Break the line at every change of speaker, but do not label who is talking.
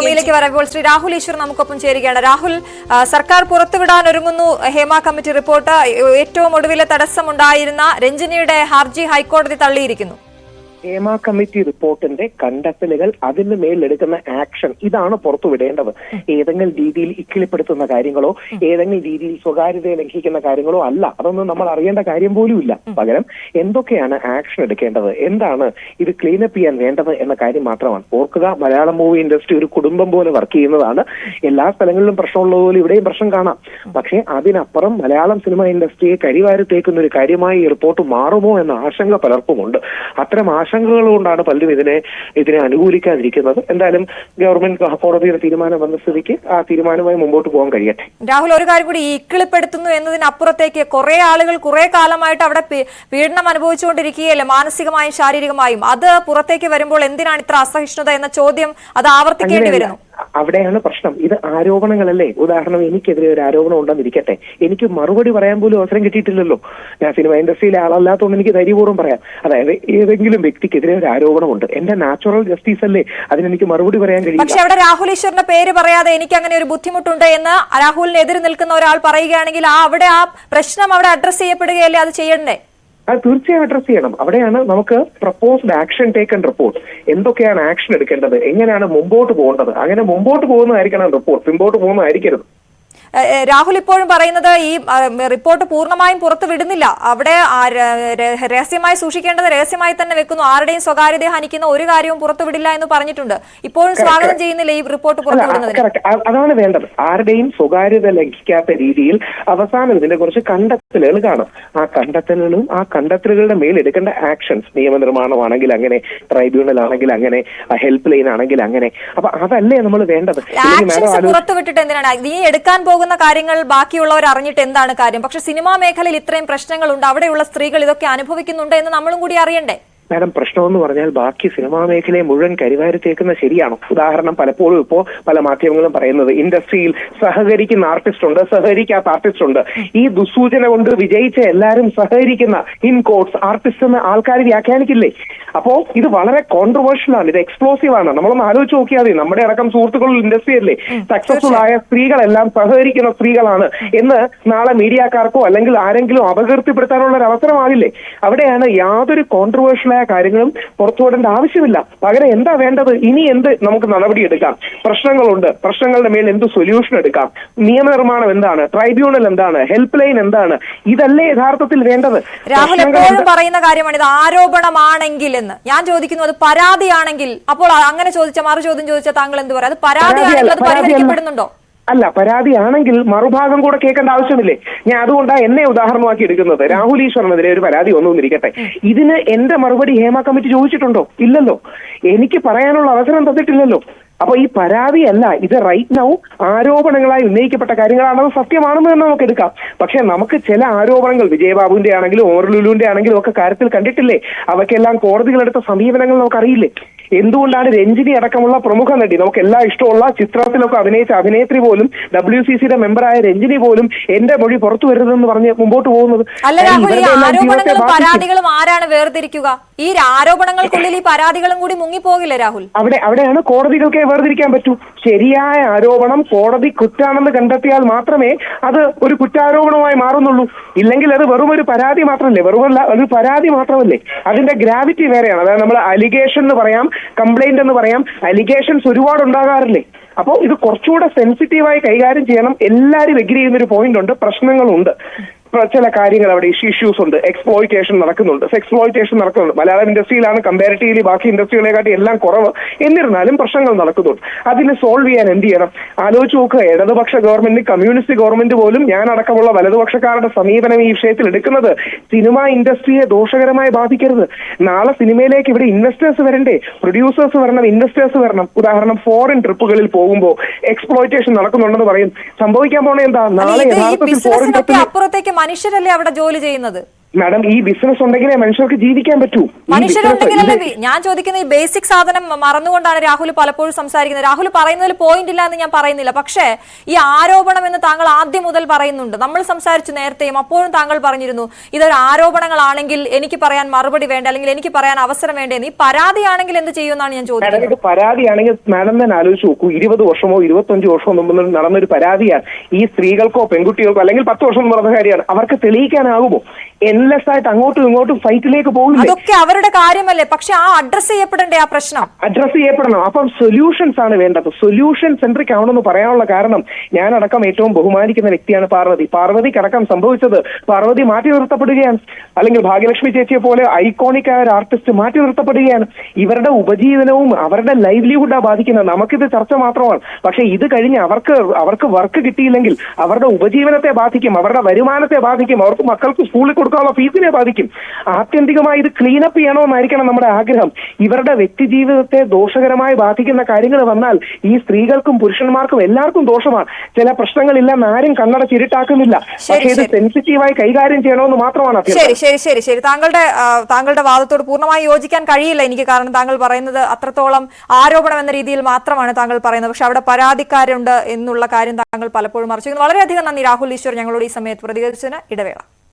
മാതൃഭൂമിയിലേക്ക് വരപ്പോൾ ശ്രീ രാഹുൽ ഈശ്വർ നമുക്കൊപ്പം ചേരുകയാണ്. രാഹുൽ, സർക്കാർ പുറത്തുവിടാൻ ഒരുങ്ങുന്നു ഹേമ കമ്മിറ്റി റിപ്പോർട്ട്. ഏറ്റവും ഒടുവിലെ തടസ്സമുണ്ടായിരുന്ന രഞ്ജിനിയുടെ ഹർജി ഹൈക്കോടതി തള്ളിയിരിക്കുന്നു.
ഹേമ കമ്മിറ്റി റിപ്പോർട്ടിന്റെ കണ്ടെത്തലുകൾ, അതിന് മേലെടുക്കുന്ന ആക്ഷൻ, ഇതാണ് പുറത്തുവിടേണ്ടത്. ഏതെങ്കിലും രീതിയിൽ ഇക്കിളിപ്പെടുത്തുന്ന കാര്യങ്ങളോ ഏതെങ്കിലും രീതിയിൽ സ്വകാര്യതയെ ലംഘിക്കുന്ന കാര്യങ്ങളോ അല്ല. അതൊന്നും നമ്മൾ അറിയേണ്ട കാര്യം പോലും ഇല്ല. പകരം എന്തൊക്കെയാണ് ആക്ഷൻ എടുക്കേണ്ടത്, എന്താണ് ഇത് ക്ലീനപ്പ് ചെയ്യാൻ വേണ്ടത് എന്ന കാര്യം മാത്രമാണ്. ഓർക്കുക, മലയാളം മൂവി ഇൻഡസ്ട്രി ഒരു കുടുംബം പോലെ വർക്ക് ചെയ്യുന്നതാണ്. എല്ലാ സ്ഥലങ്ങളിലും പ്രശ്നമുള്ളതുപോലെ ഇവിടെയും പ്രശ്നം കാണാം. പക്ഷേ അതിനപ്പുറം മലയാളം സിനിമ ഇൻഡസ്ട്രിയെ കരിവാരിത്തേക്കുന്ന ഒരു കാര്യമായി ഈ റിപ്പോർട്ട് മാറുമോ എന്ന ആശങ്ക പലർക്കുമുണ്ട്. അത്തരം ആശങ്കകൾ കൊണ്ടാണ് പലരും ഇതിനെ അനുകൂലിക്കാതിരിക്കുന്നത്. എന്തായാലും ഗവൺമെന്റ് കോടതിയുടെ തീരുമാനം വന്ന സ്ഥിതിക്ക് ആ തീരുമാനമായി മുമ്പോട്ട് പോകാൻ കഴിയട്ടെ.
രാഹുൽ, ഒരു കാര്യം കൂടി, ഇക്കിളിപ്പെടുത്തുന്നു എന്നതിനപ്പുറത്തേക്ക് കുറെ ആളുകൾ കുറെ കാലമായിട്ട് അവിടെ പീഡനം അനുഭവിച്ചുകൊണ്ടിരിക്കുകയല്ലേ, മാനസികമായും ശാരീരികമായും. അത് പുറത്തേക്ക് വരുമ്പോൾ എന്തിനാണ് ഇത്ര അസഹിഷ്ണുത എന്ന ചോദ്യം അത് ആവർത്തിക്കേണ്ടി വരുന്നു.
അവിടെയാണ് പ്രശ്നം. ഇത് ആരോപണങ്ങളല്ലേ. ഉദാഹരണം, എനിക്കെതിരെ ഒരു ആരോപണം ഉണ്ടെന്നിരിക്കട്ടെ, എനിക്ക് മറുപടി പറയാൻ പോലും അവസരം കിട്ടിയിട്ടില്ലല്ലോ. ഞാൻ സിനിമ ഇൻഡസ്ട്രിയിലെ ആളല്ലാത്തതുകൊണ്ട് എനിക്ക് ധൈര്യപൂർവ്വം പറയാം. അതായത് ഏതെങ്കിലും വ്യക്തിക്കെതിരെ ഒരു ആരോപണമുണ്ട്, എന്റെ നാച്ചുറൽ ജസ്റ്റിസ് അല്ലേ, അതിനെനിക്ക് മറുപടി പറയാൻ കഴിയും.
പക്ഷെ അവിടെ രാഹുൽ ഈശ്വറിന്റെ പേര് പറയാതെ എനിക്ക് അങ്ങനെ ഒരു ബുദ്ധിമുട്ടുണ്ട് എന്ന് രാഹുലിനെതിരെ നിൽക്കുന്ന ഒരാൾ പറയുകയാണെങ്കിൽ അവിടെ ആ പ്രശ്നം അവിടെ അഡ്രസ് ചെയ്യപ്പെടുകയല്ലേ, അത് ചെയ്യണ്ടേ?
അത് തീർച്ചയായും അഡ്രസ് ചെയ്യണം. അവിടെയാണ് നമുക്ക് പ്രപ്പോസ്ഡ് ആക്ഷൻ ടേക്കൺ റിപ്പോർട്ട്, എന്തൊക്കെയാണ് ആക്ഷൻ എടുക്കേണ്ടത്, എങ്ങനെയാണ് മുമ്പോട്ട് പോകേണ്ടത്, അങ്ങനെ മുമ്പോട്ട് പോകുന്നതായിരിക്കണം റിപ്പോർട്ട്, പിമ്പോട്ട് പോകുന്നതായിരിക്കരുത്.
രാഹുൽ ഇപ്പോഴും പറയുന്നത് ഈ റിപ്പോർട്ട് പൂർണ്ണമായും പുറത്തു വിടുന്നില്ല, അവിടെ രഹസ്യമായി സൂക്ഷിക്കേണ്ടത് രഹസ്യമായി തന്നെ വെക്കുന്നു, ആരുടെയും സ്വകാര്യതയെ ഹനിക്കുന്ന ഒരു കാര്യവും പുറത്തുവിടില്ല എന്ന് പറഞ്ഞിട്ടുണ്ട്. ഇപ്പോഴും സ്വാഗതം ചെയ്യുന്നില്ല ഈ റിപ്പോർട്ട് പുറത്തുവിടുന്നത്.
അതാണ് വേണ്ടത്. ആരുടെയും സ്വകാര്യത ലംഘിക്കാത്ത രീതിയിൽ അവസാനം ഇതിനെ കുറിച്ച് കണ്ടെത്തലുകൾ കാണും. ആ കണ്ടെത്തലുകളും ആ കണ്ടെത്തലുകളുടെ മേൽ എടുക്കേണ്ട ആക്ഷൻസ്, നിയമനിർമ്മാണമാണെങ്കിൽ അങ്ങനെ, ട്രൈബ്യൂണൽ ആണെങ്കിൽ അങ്ങനെ, ഹെൽപ്പ് ലൈൻ ആണെങ്കിൽ അങ്ങനെ. അപ്പൊ അതല്ലേ നമ്മൾ വേണ്ടത്.
പുറത്തുവിട്ടിട്ട് എന്തിനാണ് നീ എടുക്കാൻ പോകുന്ന കാര്യങ്ങൾ ബാക്കിയുള്ളവർ അറിഞ്ഞിട്ട് എന്താണ് കാര്യം? പക്ഷെ സിനിമാ മേഖലയിൽ ഇത്രയും പ്രശ്നങ്ങളുണ്ട്, അവിടെയുള്ള സ്ത്രീകൾ ഇതൊക്കെ അനുഭവിക്കുന്നുണ്ട് എന്ന് നമ്മളും കൂടി അറിയണ്ടേ?
മാഡം, പ്രശ്നമെന്ന് പറഞ്ഞാൽ ബാക്കി സിനിമാ മേഖലയെ മുഴുവൻ കരിവാരിത്തേക്കുന്ന ശരിയാണോ? ഉദാഹരണം, പലപ്പോഴും ഇപ്പോ പല മാധ്യമങ്ങളും പറയുന്നത് ഇൻഡസ്ട്രിയിൽ സഹകരിക്കുന്ന ആർട്ടിസ്റ്റ് ഉണ്ട്, സഹകരിക്കാത്ത ആർട്ടിസ്റ്റ് ഉണ്ട്. ഈ ദുസൂചന കൊണ്ട് വിജയിച്ച എല്ലാവരും സഹകരിക്കുന്ന ഇൻ കോട്സ് ആർട്ടിസ്റ്റ് എന്ന് ആൾക്കാർ വ്യാഖ്യാനിക്കില്ലേ? അപ്പോ ഇത് വളരെ കോൺട്രവേഴ്ഷ്യൽ ആണ്, ഇത് എക്സ്പ്ലോസീവ് ആണ്. നമ്മളൊന്ന് ആലോചിച്ച് നോക്കിയാൽ മതി. നമ്മുടെ അടക്കം സുഹൃത്തുക്കൾ ഇൻഡസ്ട്രി അല്ലേ, സക്സസ്ഫുൾ ആയ സ്ത്രീകളെല്ലാം സഹകരിക്കുന്ന സ്ത്രീകളാണ് എന്ന് നാളെ മീഡിയക്കാർക്കോ അല്ലെങ്കിൽ ആരെങ്കിലും അപകീർത്തിപ്പെടുത്താനുള്ള ഒരു അവസരമാകില്ലേ? അവിടെയാണ് യാതൊരു കോൺട്രവേഴ്ഷ്യൽ കാര്യങ്ങളും പുറത്തുവിടേണ്ട ആവശ്യമില്ല. പകരം എന്താ വേണ്ടത്? ഇനി എന്ത് നമുക്ക് നടപടിയെടുക്കാം? പ്രശ്നങ്ങളുണ്ട്, പ്രശ്നങ്ങളുടെ മേൽ എന്ത് സൊല്യൂഷൻ എടുക്കാം? നിയമനിർമ്മാണം എന്താണ്? ട്രൈബ്യൂണൽ എന്താണ്? ഹെൽപ്പ് ലൈൻ എന്താണ്? ഇതല്ലേ യഥാർത്ഥത്തിൽ വേണ്ടത്.
രാഹുൽ എപ്പോഴും പറയുന്ന കാര്യമാണ് ഇത് ആരോപണമാണെങ്കിൽ എന്ന്. ഞാൻ ചോദിക്കുന്നു, അത് പരാതിയാണെങ്കിൽ, അപ്പോൾ അങ്ങനെ മറു ചോദ്യം ചോദിച്ചാൽ താങ്കൾ എന്ത് പറയാം? അത് പരാതിയാണെങ്കിൽ അത് പരിഹരിക്കപ്പെടുന്നുണ്ടോ?
അല്ല, പരാതിയാണെങ്കിൽ മറുഭാഗം കൂടെ കേൾക്കേണ്ട ആവശ്യമില്ലേ? ഞാൻ അതുകൊണ്ടാണ് എന്നെ ഉദാഹരണമാക്കി എടുക്കുന്നത്. രാഹുൽ ഈശ്വറിനെതിരെ ഒരു പരാതി ഒന്നുമിരിക്കട്ടെ, ഇതിന് എന്റെ മറുപടി ഹേമ കമ്മിറ്റി ചോദിച്ചിട്ടുണ്ടോ? ഇല്ലല്ലോ. എനിക്ക് പറയാനുള്ള അവസരം തന്നിട്ടില്ലല്ലോ. അപ്പൊ ഈ പരാതിയല്ല, ഇത് റൈറ്റ് നൗ ആരോപണങ്ങളായി ഉന്നയിക്കപ്പെട്ട കാര്യങ്ങളാണത് സത്യമാണെന്ന് തന്നെ നമുക്ക് എടുക്കാം. പക്ഷെ നമുക്ക് ചില ആരോപണങ്ങൾ വിജയബാബുവിന്റെ ആണെങ്കിലും ഓമർ ലുലുവിന്റെ ആണെങ്കിലും ഒക്കെ കാര്യത്തിൽ കണ്ടിട്ടില്ലേ? അവയ്ക്കെല്ലാം കോടതികളെടുത്ത സമീപനങ്ങൾ നമുക്കറിയില്ലേ? എന്തുകൊണ്ടാണ് രഞ്ജിനി അടക്കമുള്ള പ്രമുഖ നടി, നമുക്ക് എല്ലാം ഇഷ്ടമുള്ള ചിത്രത്തിലൊക്കെ അഭിനയിച്ച അഭിനേത്രി പോലും, WCCയുടെ മെമ്പറായ രഞ്ജിനി പോലും എന്റെ മൊഴി പുറത്തു വരരുതെന്ന് പറഞ്ഞ് മുമ്പോട്ട് പോകുന്നത്?
ആരോപണങ്ങളും പരാതികളും ആരാണ് വേർതിരിക്കുക? ഈ ആരോപണങ്ങൾക്കുള്ളിൽ ഈ പരാതികളും കൂടി മുങ്ങിപ്പോകില്ലേ രാഹുൽ?
അവിടെയാണ് കോടതികൾക്ക് വേർതിരിക്കാൻ പറ്റൂ. ശരിയായ ആരോപണം കോടതി കുറ്റാണെന്ന് കണ്ടെത്തിയാൽ മാത്രമേ അത് ഒരു കുറ്റാരോപണമായി മാറുന്നുള്ളൂ. ഇല്ലെങ്കിൽ അത് വെറും ഒരു പരാതി മാത്രമല്ലേ? ഒരു പരാതി മാത്രമല്ലേ? അതിന്റെ ഗ്രാവിറ്റി വേറെയാണ്. അതായത് നമ്മൾ അലിഗേഷൻ എന്ന് പറയാം, കംപ്ലൈന്റ് എന്ന് പറയാം. അലിഗേഷൻസ് ഒരുപാട് ഉണ്ടാകാറില്ലേ? അപ്പോൾ ഇത് കുറച്ചുകൂടെ സെൻസിറ്റീവായി കൈകാര്യം ചെയ്യണം. എല്ലാവരും എഗ്രി ചെയ്യുന്നൊരു പോയിന്റ് ഉണ്ട്, പ്രശ്നങ്ങളുണ്ട്. ചില കാര്യങ്ങൾ അവിടെ ഇഷ്യൂസ് ഉണ്ട്, എക്സ്പ്ലോയിറ്റേഷൻ നടക്കുന്നുണ്ട്, സെക്സ്പ്ലോയിറ്റേഷൻ നടക്കുന്നുണ്ട്. മലയാളം ഇൻഡസ്ട്രിയിലാണ് കമ്പാരിറ്റീവ്ലി ബാക്കി ഇൻഡസ്ട്രികളെക്കാട്ടി എല്ലാം കുറവ്. എന്നിരുന്നാലും പ്രശ്നങ്ങൾ നടക്കുന്നുണ്ട്. അതിന് സോൾവ് ചെയ്യാൻ എന്ത് ചെയ്യണം? ആലോചിച്ച് നോക്കുക. ഇടതുപക്ഷ ഗവൺമെന്റ്, കമ്മ്യൂണിസ്റ്റ് ഗവൺമെന്റ് പോലും ഞാൻ അടക്കമുള്ള വലതുപക്ഷക്കാരുടെ സമീപനം ഈ വിഷയത്തിൽ എടുക്കുന്നത് സിനിമ ഇൻഡസ്ട്രിയെ ദോഷകരമായി ബാധിക്കരുത്. നാളെ സിനിമയിലേക്ക് ഇവിടെ ഇൻവെസ്റ്റേഴ്സ് വരണ്ടേ? പ്രൊഡ്യൂസേഴ്സ് വരണം, ഇൻവെസ്റ്റേഴ്സ് വരണം. ഉദാഹരണം, ഫോറിൻ ട്രിപ്പുകളിൽ പോകുമ്പോൾ എക്സ്പ്ലോയിറ്റേഷൻ നടക്കുന്നുണ്ടെന്ന് പറയും. സംഭവിക്കാൻ പോണേ എന്താ? നാളെ യഥാർത്ഥത്തിൽ ഫോറിൻ ട്രിപ്പിൽ
അപ്പുറത്തേക്ക് മനുഷ്യരല്ലേ അവിടെ ജോലി ചെയ്യുന്നത്?
മാഡം ഈ ബിസിനസ് ഉണ്ടെങ്കിലേ മനുഷ്യർക്ക് ജീവിക്കാൻ പറ്റൂ.
മനുഷ്യരുണ്ടെങ്കിലല്ലേ ഞാൻ ചോദിക്കുന്ന ഈ ബേസിക് സാധനം മറന്നുകൊണ്ടാണ് രാഹുൽ പലപ്പോഴും സംസാരിക്കുന്നത്. രാഹുൽ പറയുന്നതിൽ പോയിന്റ് ഇല്ല എന്ന് ഞാൻ പറയുന്നില്ല, പക്ഷേ ഈ ആരോപണം എന്ന് താങ്കൾ ആദ്യം മുതൽ പറയുന്നുണ്ട്. നമ്മൾ സംസാരിച്ചു നേരത്തെയും, അപ്പോഴും താങ്കൾ പറഞ്ഞിരുന്നു ഇതൊരു ആരോപണങ്ങളാണെങ്കിൽ എനിക്ക് പറയാൻ മറുപടി വേണ്ട, അല്ലെങ്കിൽ എനിക്ക് പറയാൻ അവസരം വേണ്ടേന്ന്. ഈ പരാതിയാണെങ്കിൽ എന്ത് ചെയ്യുമെന്നാണ് ഞാൻ ചോദിക്കുന്നത്.
പരാതിയാണെങ്കിൽ മാഡം തന്നെ ആലോചിച്ച് നോക്കൂ, 20 വർഷമോ 25 വർഷമോ മുമ്പ് നടന്നൊരു പരാതിയാണ്. ഈ സ്ത്രീകൾക്കോ പെൺകുട്ടികൾക്കോ അല്ലെങ്കിൽ 10 വർഷം നടന്ന കാര്യമാണ്. അവർക്ക് തെളിയിക്കാനാകുമോ? എൻലെസ് ആയിട്ട് അങ്ങോട്ടും ഇങ്ങോട്ടും ഫൈറ്റിലേക്ക് പോകുന്നു.
അതൊക്കെ അവരുടെ കാര്യമല്ലേ, പക്ഷെ ആ അഡ്രസ് ചെയ്യപ്പെടണ്ടേ ആ പ്രശ്നം?
അഡ്രസ് ചെയ്യപ്പെടണം. അപ്പം സൊല്യൂഷൻസ് ആണ് വേണ്ടത്. സൊല്യൂഷൻ സെൻട്രിക് ആവണമെന്ന് പറയാനുള്ള കാരണം ഞാനടക്കം ഏറ്റവും ബഹുമാനിക്കുന്ന വ്യക്തിയാണ് പാർവതി. പാർവതിക്കടക്കം സംഭവിച്ചത് പാർവതി മാറ്റി നിർത്തപ്പെടുകയാണ്, അല്ലെങ്കിൽ ഭാഗ്യലക്ഷ്മി ചേച്ചിയെ പോലെ ഐക്കോണിക് ആയ ഒരു ആർട്ടിസ്റ്റ് മാറ്റി നിർത്തപ്പെടുകയാണ്. ഇവരുടെ ഉപജീവനവും അവരുടെ ലൈവ്ലിഹുഡാണ് ബാധിക്കുന്നത്. നമുക്കിത് ചർച്ച മാത്രമാണ്, പക്ഷെ ഇത് കഴിഞ്ഞ് അവർക്ക് വർക്ക് കിട്ടിയില്ലെങ്കിൽ അവരുടെ ഉപജീവനത്തെ ബാധിക്കും, അവരുടെ വരുമാനത്തെ ബാധിക്കും, അവർക്ക് മക്കൾക്ക് സ്കൂളിൽ കൊടുക്കാനുള്ള ഫീസിനെ ബാധിക്കും. ആത്യന്തികമായി ഇത് ക്ലീനപ്പ് ചെയ്യണമെന്നായിരിക്കണം നമ്മുടെ ആഗ്രഹം. ഇവരുടെ വ്യക്തി ജീവിതത്തെ ദോഷകരമായി ബാധിക്കുന്ന കാര്യങ്ങൾ വന്നാൽ ഈ സ്ത്രീകൾക്കും പുരുഷന്മാർക്കും എല്ലാവർക്കും ദോഷമാണ്. ചില പ്രശ്നങ്ങളില്ലെന്ന് ആരും കണ്ണടച്ചിരുട്ടാക്കുന്നില്ല, പക്ഷേ ഇത് സെൻസിറ്റീവായി കൈകാര്യം ചെയ്യണമെന്ന് മാത്രമാണ്
ശരി ശരി ശരി ശരി താങ്കളുടെ വാദത്തോട് പൂർണ്ണമായി യോജിക്കാൻ കഴിയില്ല എനിക്ക്. കാരണം താങ്കൾ പറയുന്നത് അത്രത്തോളം ആരോപണം എന്ന രീതിയിൽ മാത്രമാണ് താങ്കൾ പറയുന്നത്, പക്ഷെ അവിടെ പരാതിക്കാരുണ്ട് എന്നുള്ള കാര്യം താങ്കൾ പലപ്പോഴും മറച്ചു. വളരെയധികം നന്ദി രാഹുൽ ഈശ്വർ ഞങ്ങളോട് ഈ സമയത്ത് പ്രതികരിച്ചതിന്. ഇടവേള.